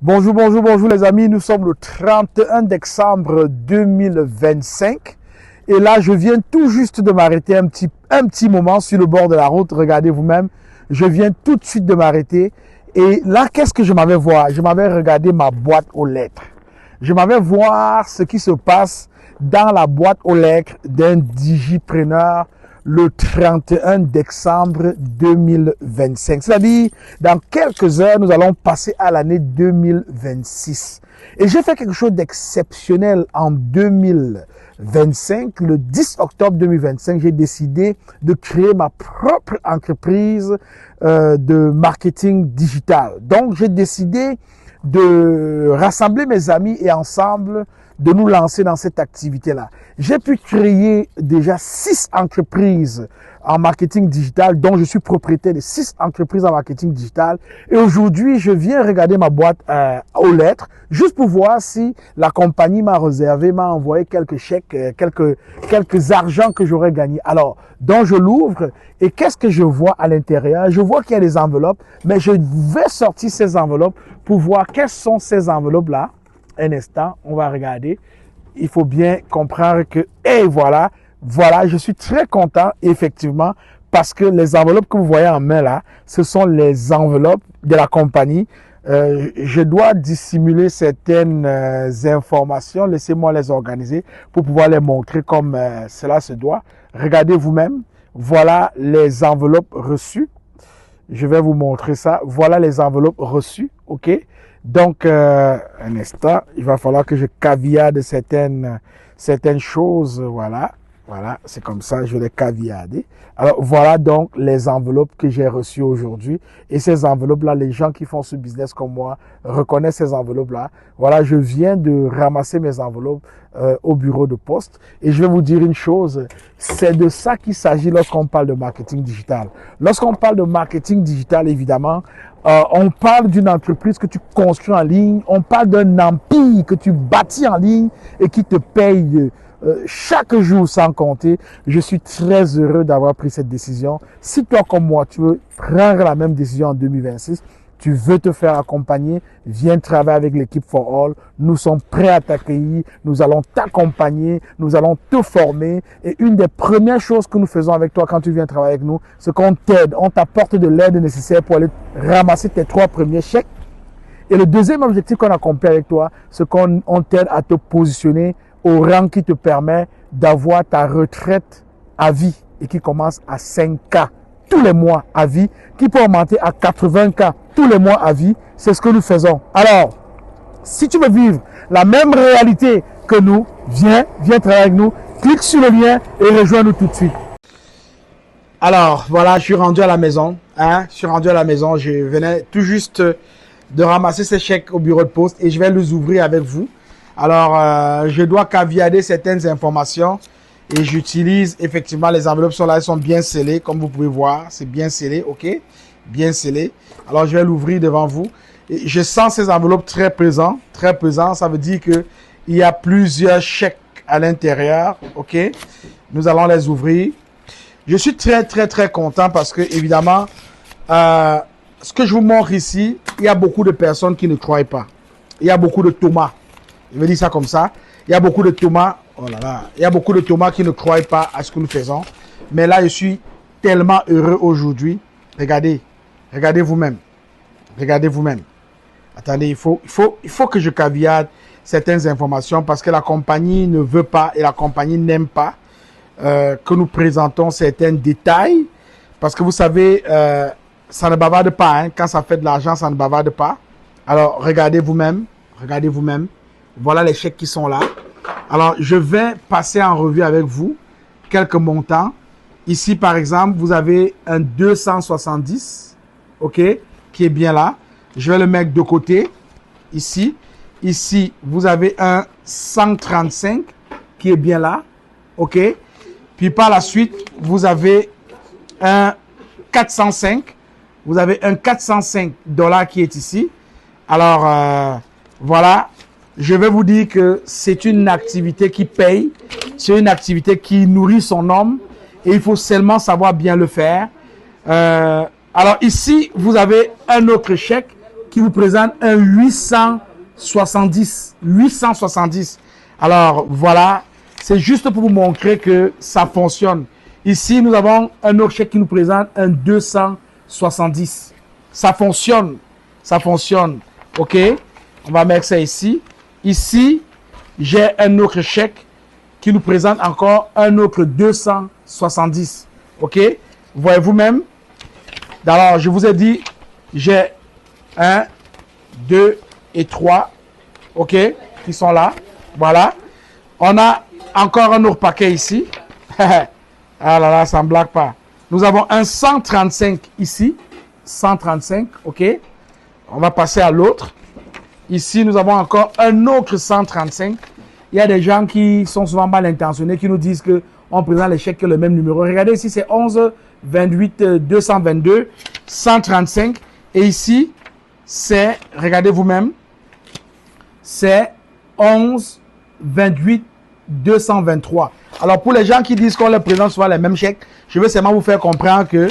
Bonjour, bonjour, bonjour les amis. Nous sommes le 31 décembre 2025. Et là, je viens tout juste de m'arrêter un petit moment sur le bord de la route. Regardez vous-même. Je viens tout de suite de m'arrêter. Et là, qu'est-ce que je m'avais voir? Je m'avais regardé ma boîte aux lettres. Je m'avais voir ce qui se passe dans la boîte aux lettres d'un digipreneur le 31 décembre 2025. C'est-à-dire, dans quelques heures, nous allons passer à l'année 2026. Et j'ai fait quelque chose d'exceptionnel en 2025. Le 10 octobre 2025, j'ai décidé de créer ma propre entreprise de marketing digital. Donc, j'ai décidé de rassembler mes amis et ensemble de nous lancer dans cette activité-là. J'ai pu créer déjà 6 entreprises en marketing digital, dont je suis propriétaire de 6 entreprises en marketing digital. Et aujourd'hui, je viens regarder ma boîte aux lettres, juste pour voir si la compagnie m'a envoyé quelques chèques, quelques argents que j'aurais gagné. Alors, donc je l'ouvre et qu'est-ce que je vois à l'intérieur? Je vois qu'il y a des enveloppes, mais je vais sortir ces enveloppes pour voir quelles sont ces enveloppes-là. Un instant, on va regarder. Il faut bien comprendre que, et voilà, je suis très content, effectivement, parce que les enveloppes que vous voyez en main là, ce sont les enveloppes de la compagnie. Je dois dissimuler certaines informations, laissez-moi les organiser pour pouvoir les montrer comme cela se doit. Regardez vous-même, voilà les enveloppes reçues. Je vais vous montrer ça. Voilà les enveloppes reçues, ok? Donc, un instant, il va falloir que je caviarde certaines choses. Voilà, c'est comme ça, je vais les caviarder. Alors, voilà donc les enveloppes que j'ai reçues aujourd'hui. Et ces enveloppes-là, les gens qui font ce business comme moi reconnaissent ces enveloppes-là. Voilà, je viens de ramasser mes enveloppes au bureau de poste. Et je vais vous dire une chose, c'est de ça qu'il s'agit lorsqu'on parle de marketing digital. Lorsqu'on parle de marketing digital, évidemment, on parle d'une entreprise que tu construis en ligne, on parle d'un empire que tu bâtis en ligne et qui te paye chaque jour sans compter. Je suis très heureux d'avoir pris cette décision. Si toi comme moi, tu veux prendre la même décision en 2026, tu veux te faire accompagner, viens travailler avec l'équipe For All. Nous sommes prêts à t'accueillir, nous allons t'accompagner, nous allons te former. Et une des premières choses que nous faisons avec toi quand tu viens travailler avec nous, c'est qu'on t'aide, on t'apporte de l'aide nécessaire pour aller ramasser tes 3 premiers chèques. Et le deuxième objectif qu'on accomplit avec toi, c'est qu'on t'aide à te positionner au rang qui te permet d'avoir ta retraite à vie et qui commence à 5K tous les mois à vie, qui peut augmenter à 80K tous les mois à vie. C'est ce que nous faisons. Alors, si tu veux vivre la même réalité que nous, viens travailler avec nous, clique sur le lien et rejoins-nous tout de suite. Alors, voilà, je suis rendu à la maison. Je venais tout juste de ramasser ces chèques au bureau de poste et je vais les ouvrir avec vous. Alors, je dois caviarder certaines informations et j'utilise effectivement les enveloppes sont là, elles sont bien scellées, comme vous pouvez voir, c'est bien scellé, ok, bien scellé. Alors, je vais l'ouvrir devant vous. Et je sens ces enveloppes très pesants, ça veut dire que il y a plusieurs chèques à l'intérieur, ok. Nous allons les ouvrir. Je suis très content parce que évidemment, ce que je vous montre ici, il y a beaucoup de personnes qui ne croient pas. Il y a beaucoup de Thomas. Je vais dire ça comme ça. Il y a beaucoup de Thomas. Oh là là. Il y a beaucoup de Thomas qui ne croient pas à ce que nous faisons. Mais là, je suis tellement heureux aujourd'hui. Regardez. Regardez vous-même. Regardez vous-même. Attendez, il faut que je caviarde certaines informations parce que la compagnie ne veut pas et la compagnie n'aime pas que nous présentons certains détails. Parce que vous savez, ça ne bavarde pas. Hein. Quand ça fait de l'argent, ça ne bavarde pas. Alors, regardez vous-même. Regardez vous-même. Voilà les chèques qui sont là. Alors, je vais passer en revue avec vous quelques montants. Ici, par exemple, vous avez un 270, ok, qui est bien là. Je vais le mettre de côté, ici. Ici, vous avez un 135 qui est bien là, ok. Puis par la suite, vous avez un 405. Vous avez un 405 $ qui est ici. Alors, voilà. Je vais vous dire que c'est une activité qui paye, c'est une activité qui nourrit son homme et il faut seulement savoir bien le faire. Alors ici, vous avez un autre chèque qui vous présente un 870. 870. Alors, voilà. C'est juste pour vous montrer que ça fonctionne. Ici, nous avons un autre chèque qui nous présente un 270. Ça fonctionne. Ça fonctionne. OK? On va mettre ça ici. Ici, j'ai un autre chèque qui nous présente encore un autre 270. OK? Voyez vous-même. Alors, je vous ai dit, j'ai 1, 2 et 3. OK? Qui sont là. Voilà. On a encore un autre paquet ici. Ah là là, ça ne blague pas. Nous avons un 135 ici. 135. OK? On va passer à l'autre. Ici, nous avons encore un autre 135. Il y a des gens qui sont souvent mal intentionnés, qui nous disent qu'on présente les chèques que le même numéro. Regardez ici, c'est 11 28 222 135. Et ici, c'est, regardez vous-même, c'est 11 28 223. Alors, pour les gens qui disent qu'on leur présente souvent les mêmes chèques, je veux seulement vous faire comprendre que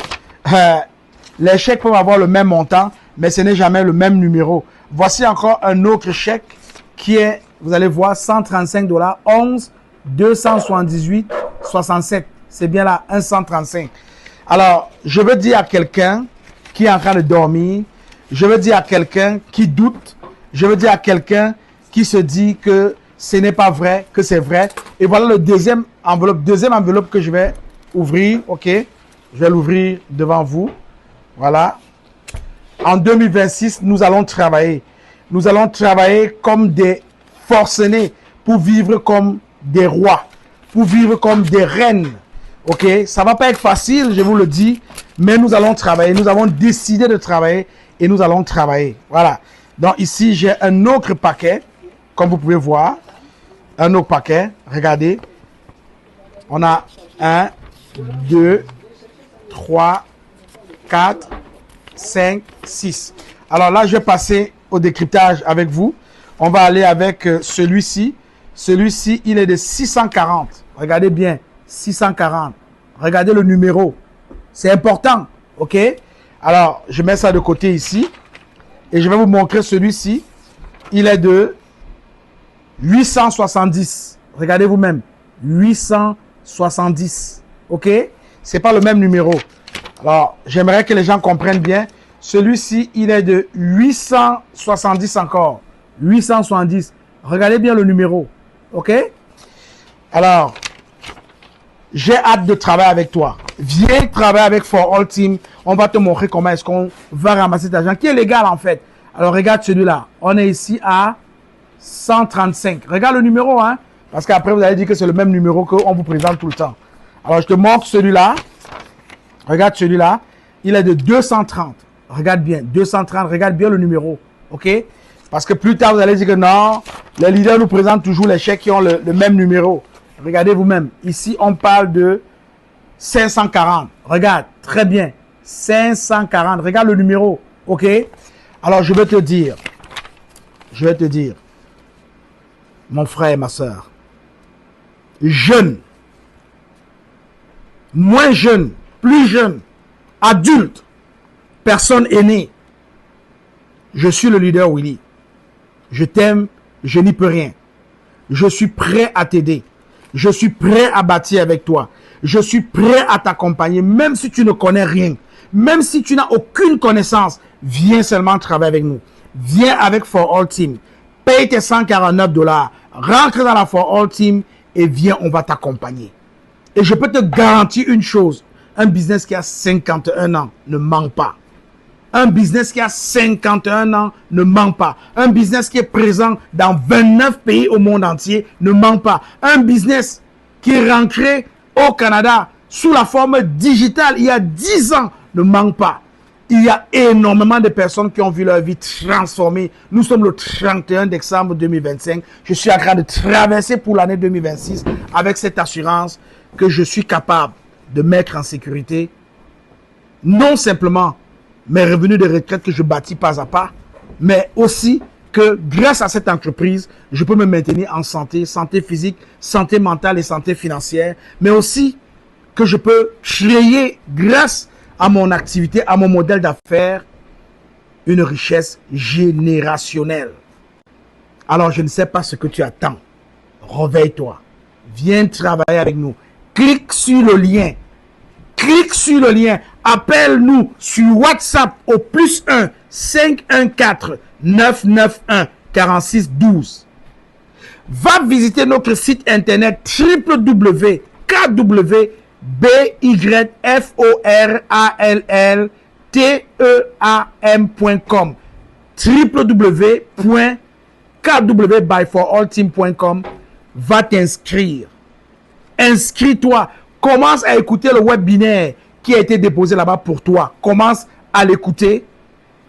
les chèques peuvent avoir le même montant, mais ce n'est jamais le même numéro. Voici encore un autre chèque qui est, vous allez voir, 135 $, 11 278 67. C'est bien là, 135. Alors, je veux dire à quelqu'un qui est en train de dormir, je veux dire à quelqu'un qui doute, je veux dire à quelqu'un qui se dit que ce n'est pas vrai, que c'est vrai. Et voilà le deuxième enveloppe que je vais ouvrir. OK? Je vais l'ouvrir devant vous. Voilà. En 2026, nous allons travailler. Nous allons travailler comme des forcenés pour vivre comme des rois, pour vivre comme des reines. OK? Ça va pas être facile, je vous le dis, mais nous allons travailler. Nous avons décidé de travailler et nous allons travailler. Voilà. Donc ici, j'ai un autre paquet, comme vous pouvez voir. Un autre paquet. Regardez. On a 1, 2, 3, 4, 5, 6. Alors là, je vais passer au décryptage avec vous. On va aller avec celui-ci. Celui-ci, il est de 640. Regardez bien. 640. Regardez le numéro. C'est important. OK? Alors, je mets ça de côté ici. Et je vais vous montrer celui-ci. Il est de 870. Regardez vous-même. 870. OK? C'est pas le même numéro. Alors, j'aimerais que les gens comprennent bien. Celui-ci, il est de 870 encore. 870. Regardez bien le numéro. OK? Alors, j'ai hâte de travailler avec toi. Viens travailler avec For All Team. On va te montrer comment est-ce qu'on va ramasser cet argent qui est légal en fait. Alors, regarde celui-là. On est ici à 135. Regarde le numéro, hein. Parce qu'après, vous allez dire que c'est le même numéro qu'on vous présente tout le temps. Alors, je te montre celui-là. Regarde celui-là. Il est de 230. Regarde bien. 230. Regarde bien le numéro. OK? Parce que plus tard, vous allez dire que non, les leaders nous présentent toujours les chèques qui ont le même numéro. Regardez vous-même. Ici, on parle de 540. Regarde. Très bien. 540. Regarde le numéro. OK? Alors, je vais te dire. Mon frère et ma soeur, jeune, moins jeune, plus jeune, adulte, personne aînée, je suis le leader Willy. Je t'aime, je n'y peux rien. Je suis prêt à t'aider. Je suis prêt à bâtir avec toi. Je suis prêt à t'accompagner, même si tu ne connais rien. Même si tu n'as aucune connaissance, viens seulement travailler avec nous. Viens avec For All Team. Paye tes 149 $. Rentre dans la For All Team et viens, on va t'accompagner. Et je peux te garantir une chose. Un business qui a 51 ans ne ment pas. Un business qui a 51 ans ne ment pas. Un business qui est présent dans 29 pays au monde entier ne ment pas. Un business qui est rentré au Canada sous la forme digitale il y a 10 ans ne ment pas. Il y a énormément de personnes qui ont vu leur vie transformée. Nous sommes le 31 décembre 2025. Je suis en train de traverser pour l'année 2026 avec cette assurance que je suis capable de mettre en sécurité non simplement mes revenus de retraite que je bâtis pas à pas, mais aussi que grâce à cette entreprise, je peux me maintenir en santé, santé physique, santé mentale et santé financière, mais aussi que je peux créer grâce à mon activité, à mon modèle d'affaires, une richesse générationnelle. Alors, je ne sais pas ce que tu attends. Réveille-toi. Viens travailler avec nous. Clique sur le lien. Clique sur le lien. Appelle-nous sur WhatsApp au +1 514 991 46 12. Va visiter notre site internet www.byforallteam.com www.kwbyforallteam.com. Va t'inscrire. Inscris-toi. Commence à écouter le webinaire qui a été déposé là-bas pour toi. Commence à l'écouter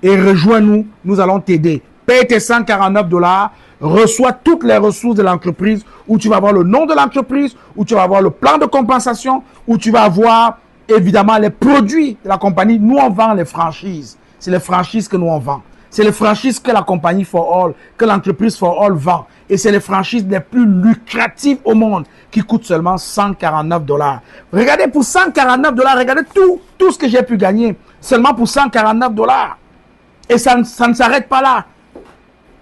et rejoins-nous. Nous allons t'aider. Paye tes $149. Reçois toutes les ressources de l'entreprise où tu vas avoir le nom de l'entreprise, où tu vas avoir le plan de compensation, où tu vas avoir évidemment les produits de la compagnie. Nous, on vend les franchises. C'est les franchises que nous, on vend. C'est les franchises que la compagnie For All, que l'entreprise For All vend. Et c'est les franchises les plus lucratives au monde qui coûtent seulement $149. Regardez, pour $149, regardez tout ce que j'ai pu gagner seulement pour $149. Et ça ne s'arrête pas là.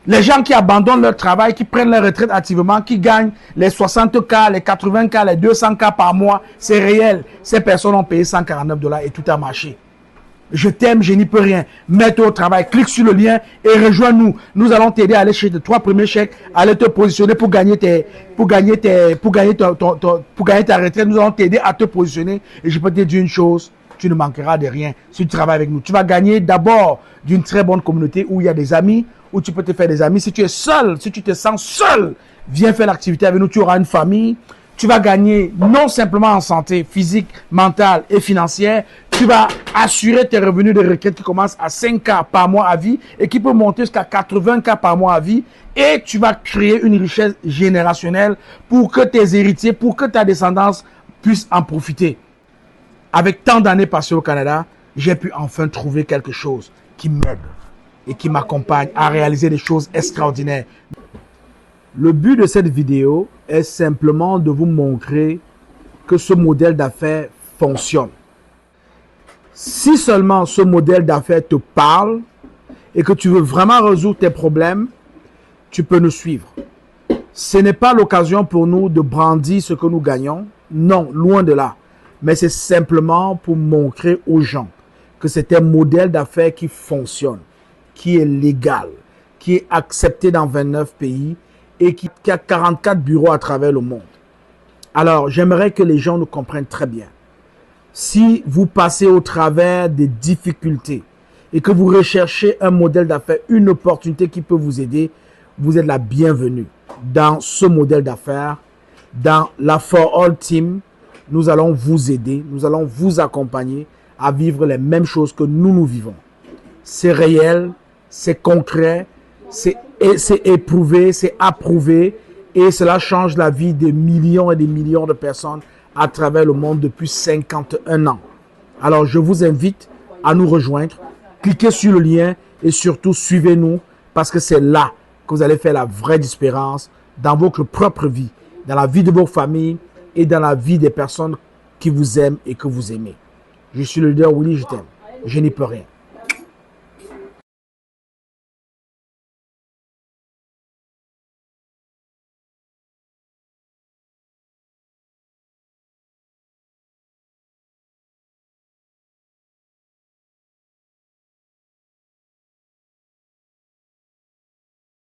Les gens qui abandonnent leur travail, qui prennent leur retraite activement, qui gagnent les 60K, les 80K, les 200K par mois, c'est réel. Ces personnes ont payé $149 et tout a marché. Je t'aime, je n'y peux rien. Mets-toi au travail, clique sur le lien et rejoins-nous. Nous allons t'aider à aller chez tes 3 premiers chèques, à aller te positionner pour gagner ta retraite. Nous allons t'aider à te positionner. Et je peux te dire une chose, tu ne manqueras de rien si tu travailles avec nous. Tu vas gagner d'abord d'une très bonne communauté où il y a des amis, où tu peux te faire des amis. Si tu es seul, si tu te sens seul, viens faire l'activité avec nous. Tu auras une famille. Tu vas gagner non simplement en santé physique, mentale et financière. Tu vas assurer tes revenus de retraite qui commencent à 5K par mois à vie et qui peut monter jusqu'à 80K par mois à vie. Et tu vas créer une richesse générationnelle pour que tes héritiers, pour que ta descendance puisse en profiter. Avec tant d'années passées au Canada, j'ai pu enfin trouver quelque chose qui m'aide et qui m'accompagne à réaliser des choses extraordinaires. Le but de cette vidéo est simplement de vous montrer que ce modèle d'affaires fonctionne. Si seulement ce modèle d'affaires te parle et que tu veux vraiment résoudre tes problèmes, tu peux nous suivre. Ce n'est pas l'occasion pour nous de brandir ce que nous gagnons. Non, loin de là. Mais c'est simplement pour montrer aux gens que c'est un modèle d'affaires qui fonctionne, qui est légal, qui est accepté dans 29 pays et qui a 44 bureaux à travers le monde. Alors, j'aimerais que les gens nous comprennent très bien. Si vous passez au travers des difficultés et que vous recherchez un modèle d'affaires, une opportunité qui peut vous aider, vous êtes la bienvenue dans ce modèle d'affaires. Dans la For All Team, nous allons vous aider, nous allons vous accompagner à vivre les mêmes choses que nous vivons. C'est réel, c'est concret, c'est éprouvé, c'est approuvé et cela change la vie des millions et des millions de personnes à travers le monde depuis 51 ans. Alors, je vous invite à nous rejoindre. Cliquez sur le lien et surtout suivez-nous parce que c'est là que vous allez faire la vraie différence dans votre propre vie, dans la vie de vos familles et dans la vie des personnes qui vous aiment et que vous aimez. Je suis le leader Willy, je t'aime. Je n'y peux rien.